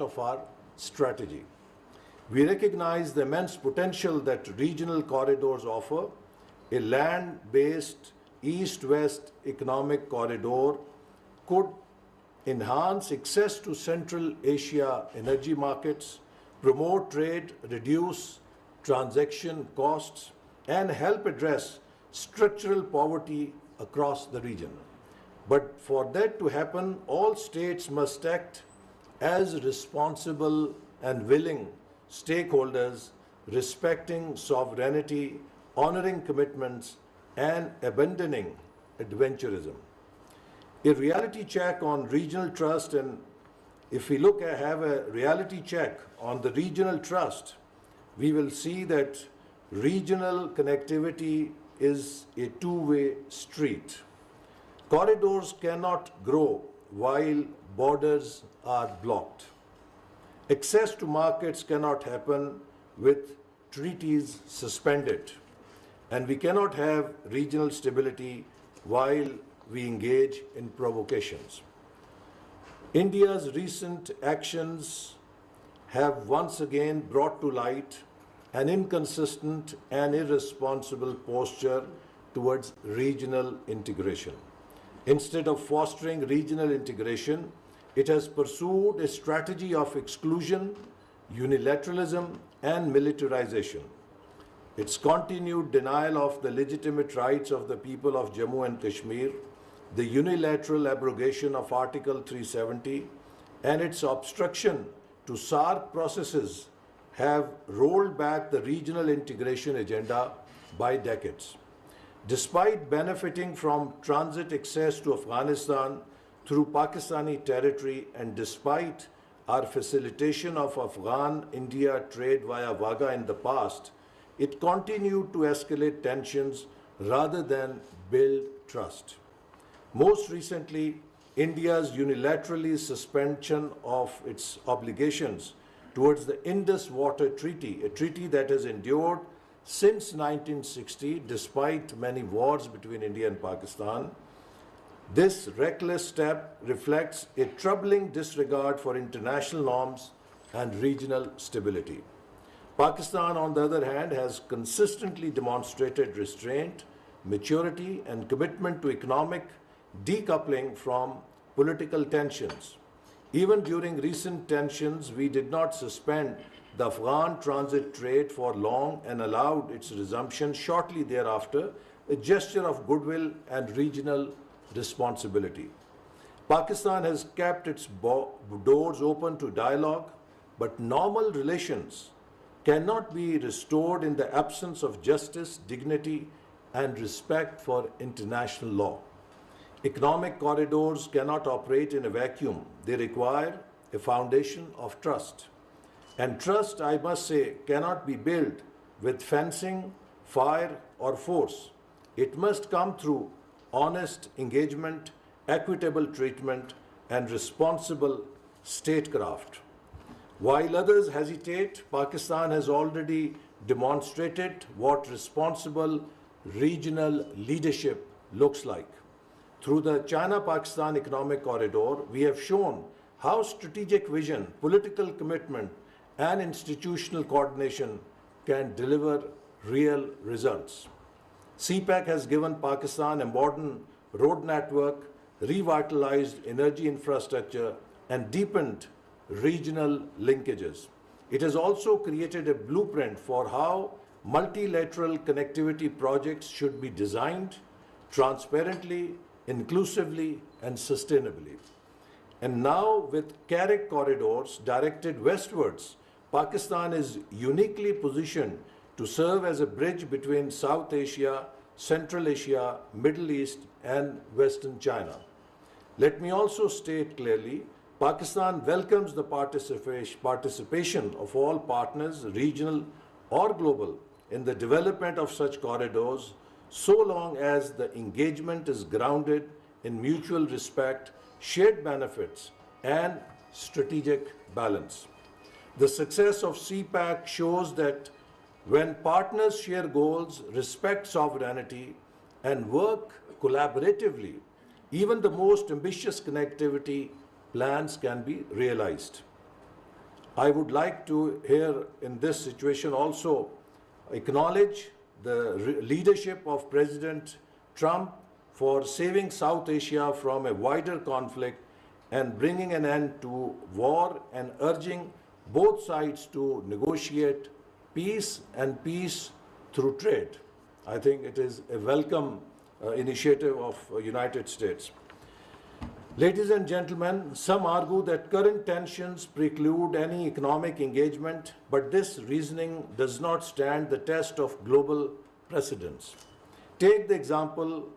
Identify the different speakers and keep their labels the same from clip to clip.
Speaker 1: of our strategy. We recognize the immense potential that regional corridors offer. A land-based east-west economic corridor could enhance access to Central Asia energy markets, promote trade, reduce transaction costs, and help address structural poverty across the region. But for that to happen, all states must act as responsible and willing stakeholders, respecting sovereignty, honoring commitments, and abandoning adventurism. A reality check on regional trust, and if we have a reality check on the regional trust, we will see that regional connectivity is a two-way street. Corridors cannot grow while borders are blocked. Access to markets cannot happen with treaties suspended. And we cannot have regional stability while we engage in provocations. India's recent actions have once again brought to light an inconsistent and irresponsible posture towards regional integration. Instead of fostering regional integration, it has pursued a strategy of exclusion, unilateralism, and militarization. Its continued denial of the legitimate rights of the people of Jammu and Kashmir, the unilateral abrogation of Article 370, and its obstruction to SARC processes have rolled back the regional integration agenda by decades. Despite benefiting from transit access to Afghanistan through Pakistani territory, and despite our facilitation of Afghan-India trade via Wagah in the past, it continued to escalate tensions rather than build trust. Most recently, India's unilaterally suspension of its obligations towards the Indus Water Treaty, a treaty that has endured since 1960 despite many wars between India and Pakistan. This reckless step reflects a troubling disregard for international norms and regional stability. Pakistan, on the other hand, has consistently demonstrated restraint, maturity, and commitment to economic decoupling from political tensions. Even during recent tensions, we did not suspend the Afghan transit trade for long and allowed its resumption shortly thereafter, a gesture of goodwill and regional responsibility. Pakistan has kept its doors open to dialogue, but normal relations cannot be restored in the absence of justice, dignity, and respect for international law. Economic corridors cannot operate in a vacuum. They require a foundation of trust. And trust, I must say, cannot be built with fencing, fire, or force. It must come through honest engagement, equitable treatment, and responsible statecraft. While others hesitate, Pakistan has already demonstrated what responsible regional leadership looks like. Through the China-Pakistan Economic Corridor, we have shown how strategic vision, political commitment, and institutional coordination can deliver real results. CPEC has given Pakistan a modern road network, revitalized energy infrastructure, and deepened regional linkages. It has also created a blueprint for how multilateral connectivity projects should be designed transparently, inclusively, and sustainably. And now, with Carrick corridors directed westwards, Pakistan is uniquely positioned to serve as a bridge between South Asia, Central Asia, Middle East, and Western China. Let me also state clearly, Pakistan welcomes the participation of all partners, regional or global, in the development of such corridors, so long as the engagement is grounded in mutual respect, shared benefits, and strategic balance. The success of CPAC shows that when partners share goals, respect sovereignty, and work collaboratively, even the most ambitious connectivity plans can be realized. I would like to here in this situation also acknowledge the leadership of President Trump for saving South Asia from a wider conflict and bringing an end to war and urging both sides to negotiate peace and peace through trade. I think it is a welcome initiative of United States. Ladies and gentlemen, some argue that current tensions preclude any economic engagement, but this reasoning does not stand the test of global precedents. Take the example,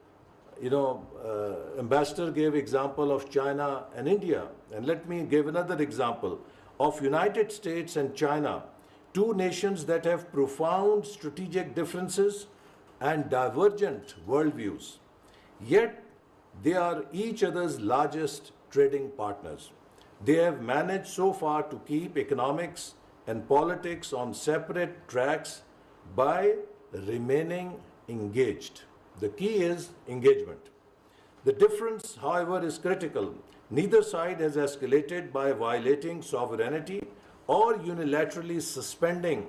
Speaker 1: Ambassador gave example of China and India, and let me give another example of United States and China, two nations that have profound strategic differences and divergent worldviews. Yet, they are each other's largest trading partners. They have managed so far to keep economics and politics on separate tracks by remaining engaged. The key is engagement. The difference, however, is critical. Neither side has escalated by violating sovereignty or unilaterally suspending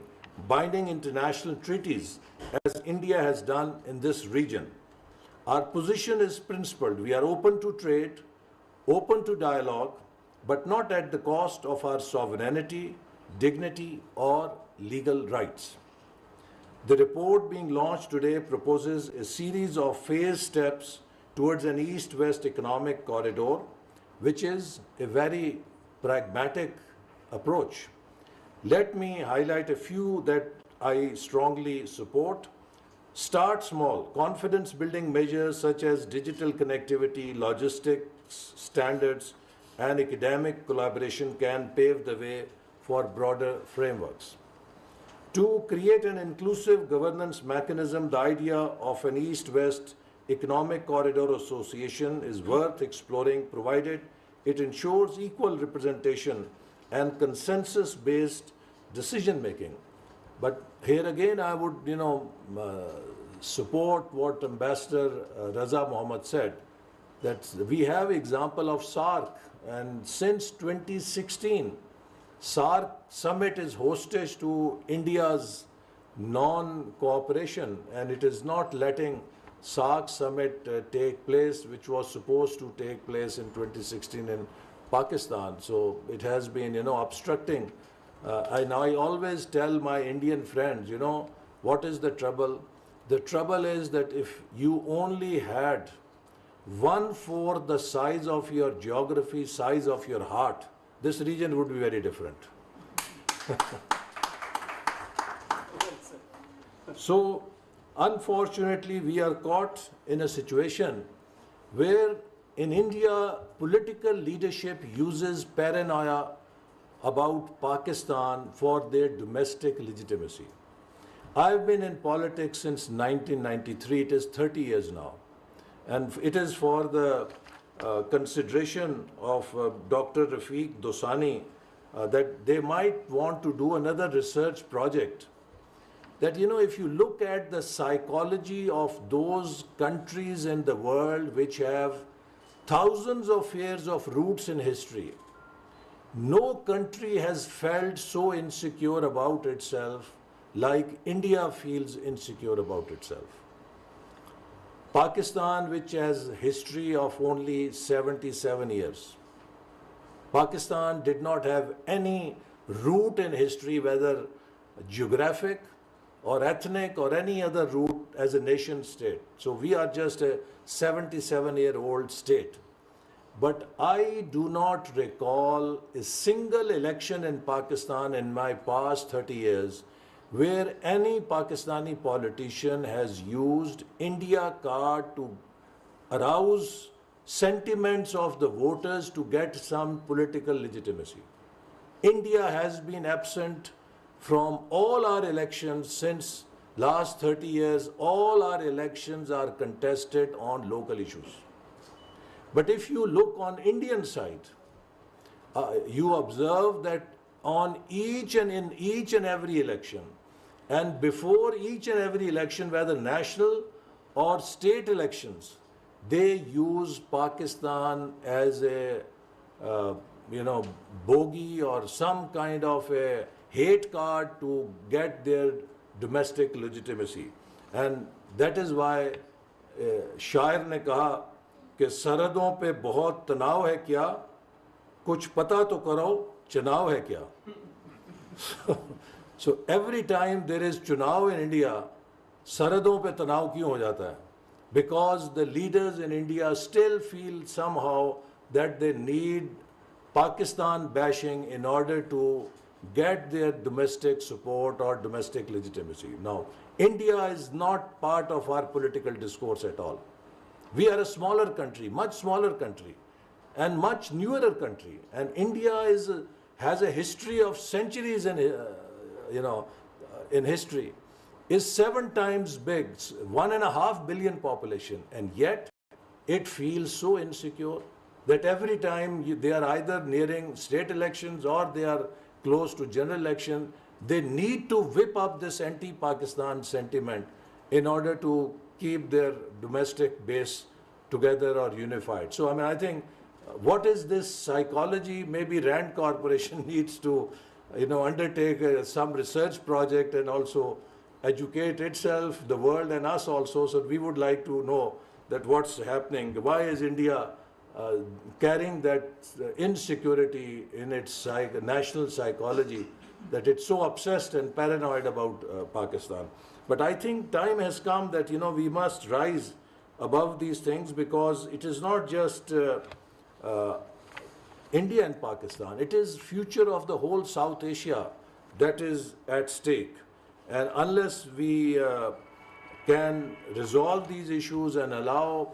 Speaker 1: binding international treaties, as India has done in this region. Our position is principled. We are open to trade, open to dialogue, but not at the cost of our sovereignty, dignity, or legal rights. The report being launched today proposes a series of phased steps towards an East-West economic corridor, which is a very pragmatic approach. Let me highlight a few that I strongly support. Start small. Confidence-building measures such as digital connectivity, logistics standards, and academic collaboration can pave the way for broader frameworks. To create an inclusive governance mechanism, the idea of an East-West Economic Corridor Association is worth exploring, provided it ensures equal representation and consensus-based decision-making. But here again, I would, support what Ambassador Raza Mohammed said, that we have example of SAARC, and since 2016, SAARC summit is hostage to India's non-cooperation, and it is not letting SAARC summit take place, which was supposed to take place in 2016 in Pakistan. So it has been, obstructing. And I always tell my Indian friends, what is the trouble? The trouble is that if you only had 1/4 the size of your geography, size of your heart, this region would be very different. So, unfortunately, we are caught in a situation where in India, political leadership uses paranoia about Pakistan for their domestic legitimacy. I've been in politics since 1993. It is 30 years now. And it is for the consideration of Dr. Rafiq Dosani that they might want to do another research project. That, if you look at the psychology of those countries in the world which have thousands of years of roots in history, no country has felt so insecure about itself like India feels insecure about itself. Pakistan, which has a history of only 77 years. Pakistan did not have any root in history, whether geographic or ethnic or any other root as a nation state. So we are just a 77-year-old state. But I do not recall a single election in Pakistan in my past 30 years where any Pakistani politician has used India card to arouse sentiments of the voters to get some political legitimacy. India has been absent from all our elections since last 30 years. All our elections are contested on local issues. But if you look on Indian side, you observe that on in each and every election, and before each and every election, whether national or state elections, they use Pakistan as a bogey or some kind of a hate card to get their domestic legitimacy. And that is why शायर ने कहा कि सरहदों पे बहुत तनाव है क्या, कुछ पता तो करो चुनाव है क्या. So every time there is चुनाव in India, सरहदों पे तनाव क्यों हो जाता है? Because the leaders in India still feel somehow that they need Pakistan bashing in order to get their domestic support or domestic legitimacy. Now, India is not part of our political discourse at all. We are a smaller country, much smaller country, and much newer country. And India has a history of centuries in, in history. Is 7 times big, 1.5 billion population, and yet it feels so insecure that every time they are either nearing state elections or they are close to general election, they need to whip up this anti-Pakistan sentiment in order to keep their domestic base together or unified. So, I mean, I think what is this psychology? Maybe Rand Corporation needs to, undertake some research project and also educate itself, the world, and us also. So we would like to know that what's happening. Why is India carrying that insecurity in its national psychology, that it's so obsessed and paranoid about Pakistan? But I think time has come that, we must rise above these things, because it is not just India and Pakistan. It is future of the whole South Asia that is at stake. And unless we can resolve these issues and allow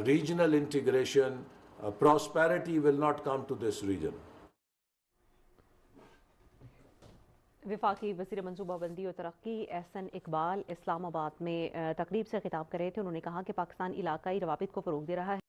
Speaker 1: regional integration, prosperity will not come to this region.
Speaker 2: वफाकी वज़ीर मनसूबाबंदी और तरक्की अहसन इकबाल इस्लामाबाद में तकरीब से खिताब कर रहे थे. उन्होंने कहा कि पाकिस्तान इलाकाई रवाबित को फ़रोग़ दे रहा है.